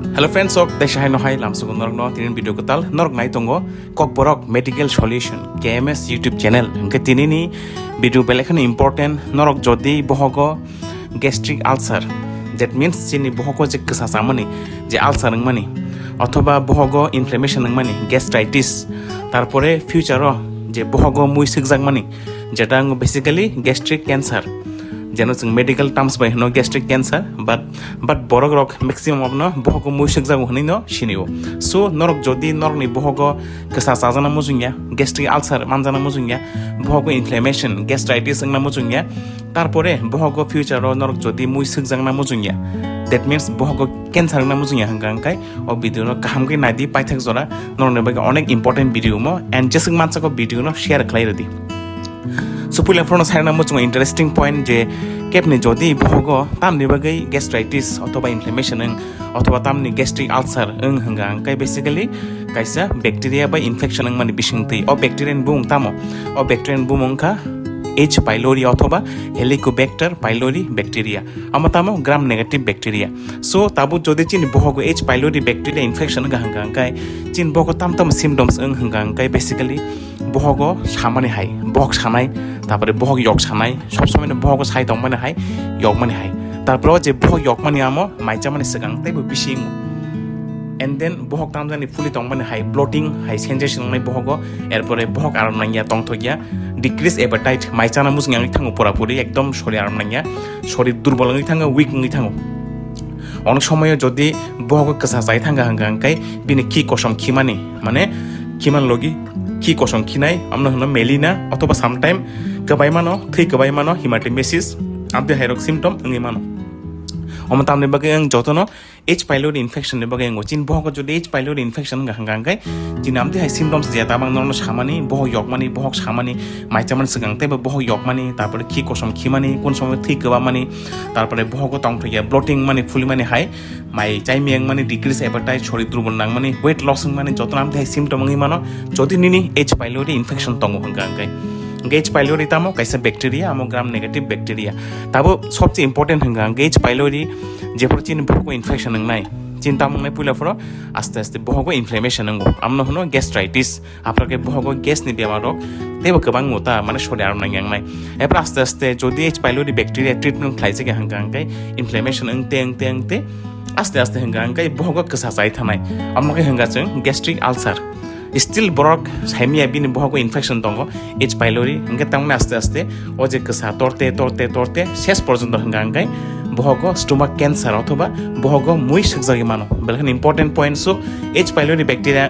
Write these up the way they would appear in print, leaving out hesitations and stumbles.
Hello friends, ok desha hai no hai lamso ko norok no tinin video ko tal norok nai tongo kok borok medical solution KMS YouTube channel ke tinini video belekhan important norok jodi bohogo gastric ulcer that means chini bohogo je kasa samani je ulcer nangmani অথবা bohogo inflammation nangmani gastritis তারপরে ফিউচারও যে bohogo মুই সিকজাকমানি যেটা basically gastric cancer যেন medical terms by হনো gastric cancer but বড় rock maximum অবনো বহগ মুইসক জাগো হনি ন সিনিও so নরক যদি নরকনি বহগ কসা সাজানা মুজুনিয়া গ্যাস্ট্রিক আলসার মানজানা মুজুনিয়া বহগ ইনফ্লামেশন গ্যাস্ট্রাইটিস না মুজুনিয়া তারপরে বহগ ফিউচার নরক যদি মুইসক জাগনা মুজুনিয়া দ্যাট মিন্স বহগ ক্যান্সার না মুজুনিয়া হাঙ্গাঙ্কাই ও ভিডিও কাহামকে নাইদি পাইথাক জরা নরনে বাগে অনেক ইম্পর্টেন্ট ভিডিও মো এন্ড জেসক মানসাকো ভিডিও ন শেয়ার খাইরদি So pula frono sarna mo chung interesting point je kepni jodi bohogo tamni bagai gastritis otoba inflammation otoba tamni gastric ulcer hanga kai basically kaisa bacteria by infection mani bisingti o bacterian bung tamo o bacterian bung ka H pylori otoba helicobacter pylori bacteria amatamo gram negative bacteria so tabu jodi chin bohogo H pylori bacteria infection hanga kai chin bohogo tam symptoms hanga kai basically bohogo samani hai bohok sanai তারপরে বহক ইয়ক সানাই সবসময় বহক সাই দংমানে high ইয়ক মানে high তারপরে যে বহক ইয়ক মানে আমো মাইচা মানে সেগাং তাইবো বিশিং এন্ড দেন বহক তামজানি ফুলি দংমানে হাই ব্লোটিং হাই সেনসেশন নাই বহক এরপরে বহক আরাম নাইয়া তংথগিয়া ডিক্রিজ অ্যাপেটাইট মাইচানা মুসিং আঙি থাঙ্গো পুরাপুরি একদম শরীর আরাম নাইয়া শরীর দুর্বল আঙি থাঙ্গো উইক আঙি থাঙ্গো অনেক সময় যদি বহক কসা চাই থাঙ্গা হাঙ্গাঙ্কাই বিনি কি কসম খিমানি মানে খিমান লগি কি কসম খিনাই আমরা হলো মেলিনা অথবা sometime kebai mano thei kebai mano hematemesis amte hairok symptom ngi mano oma tamne bage ang jotono H pylori infection ne bage ngo chin bohok jodi H pylori infection ga hangang chin amte hai symptoms je ta bang norno samani bohok yokmani bohok samani maichaman segang te bohok yokmani tarpore ki kosom khimani kon somoy thei keba mani tarpore bohok tong thoya bloating mani fuli mani hai mai chaimiang mani decrease appetite shorir durbol nang mani weight loss mani jotono amte hai symptom ngi mano jodi nini H pylori infection tongo hangang H pylori tamo kaisa bacteria amo gram negative bacteria tabo sobche important hanga H pylori jepor chin bohgo infection ngai chin tamo ngai pula foro aste aste bohgo inflammation ngo amno hono gastritis aprake bohgo gas ni bemarok tebo kebang mota mane shori aram nai epar aste aste jodi H pylori bacteria treatment khlaise ge hanga ngai inflammation engte aste aste hanga ngai bohgo kasa sai thanai amno hanga chung gastric ulcer still borok saimia bini bohogo infection tongo H pylori hingga tamne aste aste o je kasa torte শেষ পর্যন্ত hangangkai bohogo stomach cancer অথবা bohogo mui sikjagi mano belkan important point so H pylori bacteria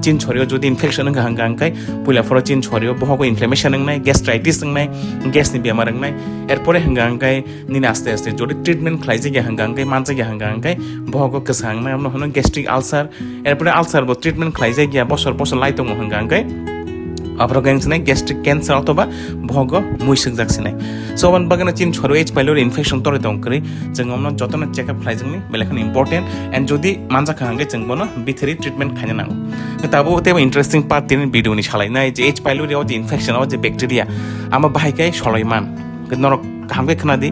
chin chorio jodi infection hangangkai pula foro chin chorio bohogo inflammation nai gastritis nai gas ni bemar nai erpore hangangkai nini aste aste jodi treatment khlaije ge hangangkai manche ge hangangkai bohogo kasang nai amno hono gastric ulcer erpore ulcer bo treatment khlaije ge bosor laitongo hangangkai apro gangsnai gastric cancer অথবা bohogo muisik jaksinai so ban bagana chin chorio H pylori infection tore dongkri jeng amno jotona check up khlaijingni belekhan important and jodi manja khangai jeng bono bitheri treatment khaina nango tabo tebo interesting part tin video ni salai nai je H pylori o je infection o je bacteria ama bahaikai solaiman norok hamge khnadi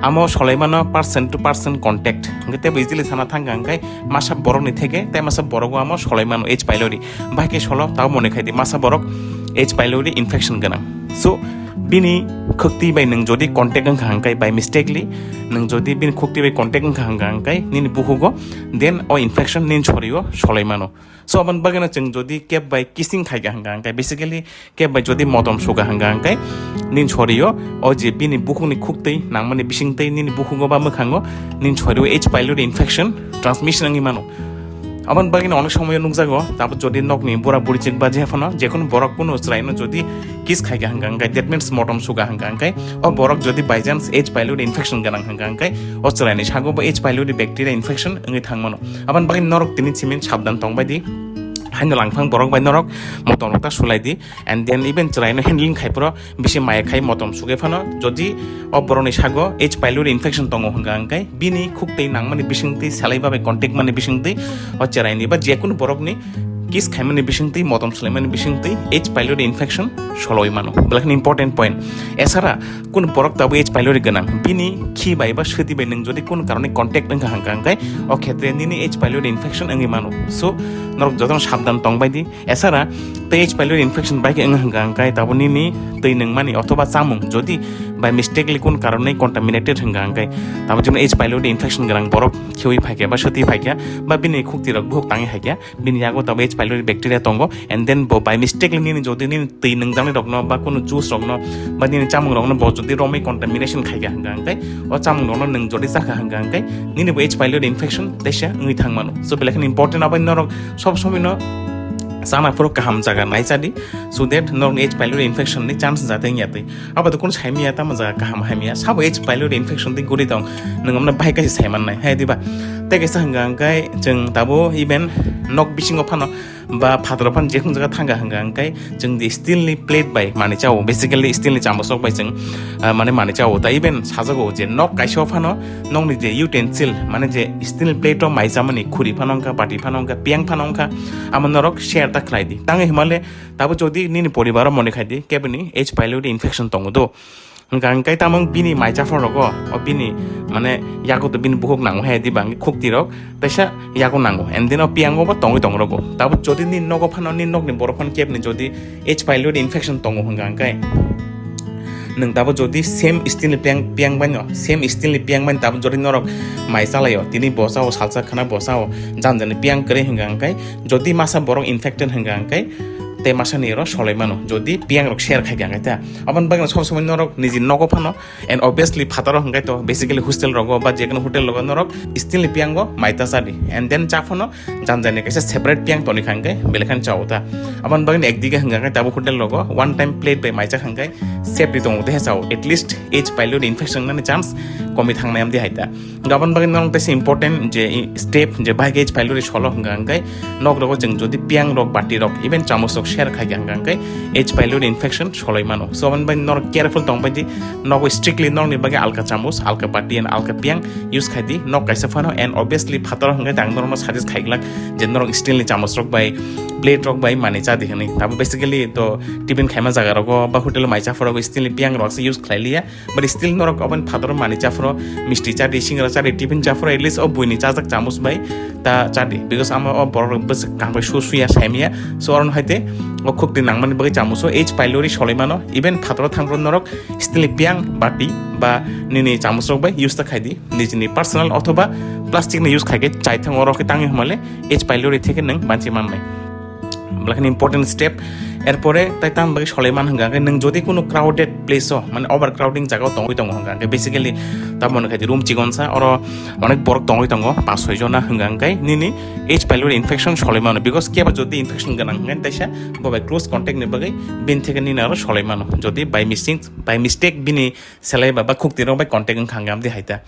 amo solaimano person to person contact ngete easily sana thangangai masa borok ni theke tai masa borok amo solaimano H pylori bahaikai solo taw mone khaidi masa borok H pylori infection ganang so bini khukti bai nang jodi contact ang hangkai by mistakenly nang jodi bini khukti bai contact ang hangkai nini buhugo then o infection nin chorio solaimano so aban bagana cheng jodi kep by kissing khaiga hangkai basically kep by jodi modom suga hangkai nin chorio o je bini buhuni khuktai nangmani bisingtai nini buhugo ba mokhango nin chorio H pylori infection transmission ngi mano আবার বাগিনা অনেক সময় নুকজাগো তারপর যদি নকনি বড়া বুড়ি check বাজে হেফানো যে কোনো বরক কোনো চাইনো যদি কিস খাইগা হাঙ্গাঙ্গাই দ্যাট মিন্স মটম সুগা হাঙ্গাঙ্গাই ও বরক যদি by chance H pylori infection গানাং হাঙ্গাঙ্গাই ও চাইনি সাগো বা H pylori ব্যাকটেরিয়া ইনফেকশন এঙ্গি থাংমানো আবার বাগিন নরক তিনি চিমিন সাবধান তংবাইদি হাইনো lung fung borok bai norok motom rokta sulai di and then even chraino handling khaipro bisi maye khai motom suge phano jodi o boroni sago H pylori infection tongo hangangkai bini khuktei nangmani bisingtei salai babe contact mani bisingtei o chraini ba je kono borok ni किस खाइमानि बिसिंतै मदम सलाइमानि बिसिंतै H pylori infection सलय मानो बेलाखन important point एसारा कुन बरक Tabo H pylori गोनां बिनि खि bye बा सति bye नों जदि कुन कारणे कन्टेक्ट नों हांगांगाय अ क्षेत्रे निनि H pylori infection अंगि मानो सो नरक जतन साबधान तंग बायदि एसारा ते H pylori infection बाय अंग हांगांगाय ताबो निनि तै नों मानि अथवा चामुं जदि बाय मिस्टेकलि कुन कारणे कन्टामिनेटेड हांगांगाय ताबो जों H pylori infection गोनां बरक खेवि फायके बा सति फायके बा बिनि खुक्तिरक भोग तांगि हायके बिनि यागो ताबो H pylori bacteria तंगो एंड देन बो बाय मिस्टेकलि निनि जदि निनि तै नों जांनि रकनो बा कुन जुस रकनो बा निनि चामुं रकनो बो जदि रमै कन्टामिनेशन खायके हांगांगाय अ चामुं रकनो नों जदि जाखा हांगांगाय निनि बो H pylori infection देशा अंगि थांमानो सो बेलाखन इम्पोर्टेन्ट आबाय नरक सब समयनो जानाफोराव गाहाम जागा नायजादि सो दैट नरक H pylori infection नि चान्स जाते याते अब तो कुन साइमिया ता मजा गाहाम हामिया सब H pylori infection दि गुरि दं नोंगमना बाहाय गासि साइमान नाय हाय दिबा तेगेसा हंगांगाय जों दाबो इभेन नक बिसिङाव फानो बा फादराव फान जेखुन जागा थांगा हंगांगाय जों दि स्टिलनि प्लेट बाय माने चाव बेसिकली स्टिलनि चामचक बाय जों माने माने चाव दा इभेन साजागो जे नक गाइसाव फानो नंनि जे युटेन्सिल माने जे स्टिल प्लेटआव माइजामानि खुरि फानंका बाटि फानंका पियां फानंका आमन नरक शेयर ता खालायदि तांगे हिमाले दाबो जदि निनि परिबाराव मने खायदि केबनि H pylori infection तंगदो गांगाय तामं बिनि माइजाफोर रग अ बिनि माने यागो तो बिनि बुहक नांगो हाय दिबांग खुक्ति रग तैसा यागो नांगो एंड देन अ पियांगो बा तंगै तंग रग ताबो जदि नि नगो फाननि नगनि बरफान केबनि जदि H pylori infection तंगो हंगांगाय नों दाबो जदि सेम स्टिल पियां बानो सेम स्टिल पियां बान ताबो जदि नरक माइसालायो तिनि बसाव सालसा खाना बसाव जानजन पियां करे हंगांगाय जदि मासा बरक इनफेक्टेड हंगांगाय ते मासा निरो सलायमानो जदि पियां रक शेयर खायगांगाय ता अबन बागन सब समय नरक निजि नगो फानो एंड ऑब्वियसली फातारो हंगाय तो बेसिकली हॉस्टेल रगो बा जेकन होटेल रगो नरक स्टिल पियांगो माइता सादि एंड देन चाफनो जानजाने कैसे सेपरेट पियां तनि खांगाय बेलेखान चावता अबन बागन एकदिगे हंगांगाय ताबो होटेल रगो वन टाइम प्लेट बाय माइचा खांगाय सेफ्टी दङ देहा चाव एटलिस्ट H pylori infection नानि चान्स कमि थांनायाम दि हायता गाबन बागन नरक तेसे इम्पोर्टेन्ट जे स्टेप जे बाहाय H pylori सलो हंगांगाय नग रगो जों जदि पियां रक बाटि रक इभेन चामच रक शेयर खायगांगाय H pylori infection सलायमानो सो अबन बाय नरक केयरफुल दं बायदि नगो स्ट्रिक्टली नरनि बागे आलका चामच आलका बाटि एंड आलका पियां यूज खायदि नग काइसा फानो एंड ऑब्वियसली फातार हंगाय दांग नरनो साजेस्ट खायगलाक जे नरक स्टिलनि चामच रक बाय प्लेट रक बाय माने चादि हनै ताबो बेसिकली तो टिफिन खायमा जागा रगो बा होटेल माइचा फरगो स्टिलनि पियां रक से यूज खायलिया बट स्टिल नरक अबन फातार माने चाफरो मिस्टी चादि सिंगरा चादि टिफिन चाफरो एटलिस्ट अब बुइनि चाजक चामच बाय ता चादि बिकज आमा अब बर बस कांबाय सुसुया साइमिया सो अरन हायते ओ खुक्ति नांमानि बागे चामचो H pylori सलायमानो इभेन फातार थांग्रो नरक स्टिलनि पियां बाटि बा निनि चामच रक बाय यूज ता खायदि निजिनि पर्सनल अथवा प्लास्टिक नि यूज खायगे चाइथांग रके तांगि हमाले H pylori थेके नों मानसि माननाय ब्लाखन इम्पोर्टेन्ट स्टेप एरपरे ताइताम बागे सलायमान हंगांगाय नों जदि कोनो क्राउडेड प्लेस माने ओभार क्राउडिंग जागा तंगै तंग हंगांगाय बेसिकली तामन खायदि रूम चिगनसा और अनेक बरक तंगै तंग 5-6 जना हंगांगाय निनि H pylori infection सलायमानो बिकज केबा जदि इनफेक्शन गोनां हंगाय तैसा बबाय क्लोज कन्टेक्ट नि बागे बिन थेके निना आरो सलायमानो जदि बाय मिस्टेक बिनि सेलाय बाबा खुक्तिरो बाय कन्टेक्ट खांगाम दि हायता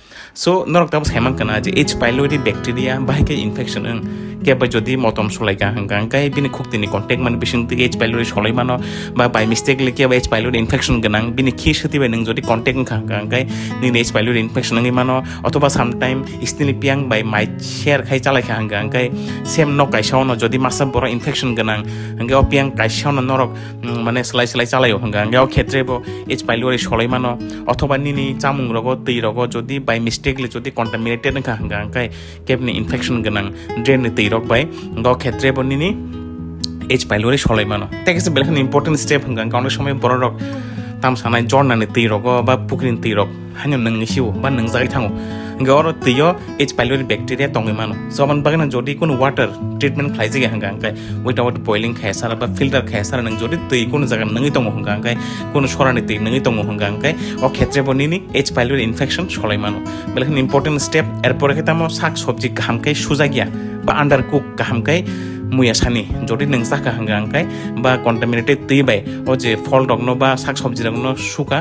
सो नरक ताबो सायमान kana जे H pylori bacteria बाहायके इनफेक्शन केबा जदि मतम सलायगा हंगांगाय बिनि खुक्तिनि कन्टेक्ट मान बिसिंति H pylori सलायमानो बा बाय मिस्टेकलि केबा H pylori infection गोनां बिनि खि सतिबाय नों जदि कन्टेक्ट खांगांगाय निनि H pylori infection नङि मानो अथवा सामटाइम स्टिलनि पियां बाय माइट शेयर खाय चालायखा हंगांगाय सेम न काइसावनो जदि मासा बर इनफेक्शन गोनां हंगाव पियां काइसावनो नरक माने सलाय चालायो हंगांगाव क्षेत्रेबो H pylori सलायमानो अथवा निनि चामुं रगो तै रगो जदि बाय मिस्टेकलि जदि कन्टामिनेटेड हंगांगाय केबनि इनफेक्शन गोनां ड्रेन तै रक बाय गाव क्षेत्रेबो निनि H pylori सलायमानो तेकेसे बेलखन इम्पोर्टेन्ट स्टेप हंगां गावनो समय बर रक ताम सानाय जरनानि तै रगो बा पुक्रिनि तै रक हानो नोंनि सिउ बा नों जाय थाङो गावर तैयो H pylori bacteria तंगै मानो जमन बागन जदि कोनो वाटर ट्रिटमेंट खायजे हंगांगाय विदाउट बॉइलिंग खायसार बा फिल्टर खायसार नों जदि तै कोनो जागा नङि तंगो हंगांगाय कोनो सरानि तै नङि तंगो हंगांगाय अ क्षेत्रेबो निनि H pylori infection सलायमानो बेलखन इम्पोर्टेन्ट स्टेप एरपर खेतामो साग सब्जी गाहामकै सुजागिया बा अंडर कुक गाहामकै मुया सानि जदि नों जाखा हंगांगाय बा कन्टामिनेटेड तै बाय ओ जे फल रगनो बा साग सब्जी रगनो सुका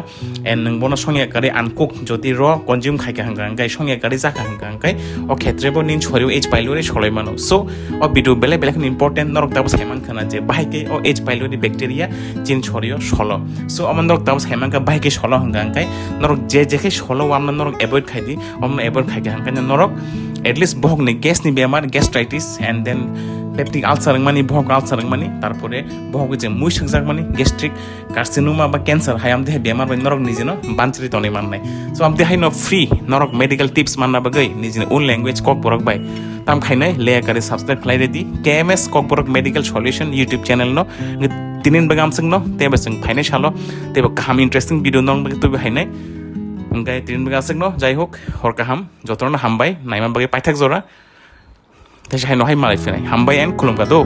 एन नों बनो संया करे अनकुक जदि र कन्ज्यूम खायका हंगांगाय संया करे जाखा हंगांगाय ओ क्षेत्रेबो निन छरियो H pylori सलायमानो सो ओ बिदु बेले बेलेखन इम्पोर्टेन्ट नरक ताबो सायमान खाना जे बाहायके ओ H pylori bacteria जिन छरियो सलो सो अमन नरक ताबो सायमान का बाहायके सलो हंगांगाय नरक जेखे सलो आमन नरक एभॉइड खायदि अमन एभॉइड खायके हंगांगाय नरक एटलिस्ट बहक नि गैस नि बेमार gastritis and then peptic ulcer মানি বহক আলসার মানি তারপরে বহক যে মুই সাকজাক মানি গ্যাস্ট্রিক কার্সিনোমা বা ক্যান্সার হাই আম দেহে বেমার বাই নরক নিজে বাঞ্চরিত অনেক মাননাই সো আম দেহাই ফ্রি নরক মেডিকেল টিপস মাননা বাগৈ নিজে ওন ল্যাঙ্গুয়েজ কক বরক বাই তাম খাইনাই লেয়াকারে সাবস্ক্রাইব খাই রেডি KMS কক বরক মেডিকেল সলিউশন ইউটিউব চ্যানেল ন তিনিন বাগে আমসং ন তেবে जों ফাইনাই সালো তেবে কাহাম ইন্টারেস্টিং ভিডিও নং বাগে তুই হাইনাই ओमफ्राय तिन बिगा आसक न जाय हक हर गाहाम जतन हामबाय नायमान बागै पाइथाक जरा तेज हाय नहाय मालाय फैनाय हामबाय एन खुलुमगा दो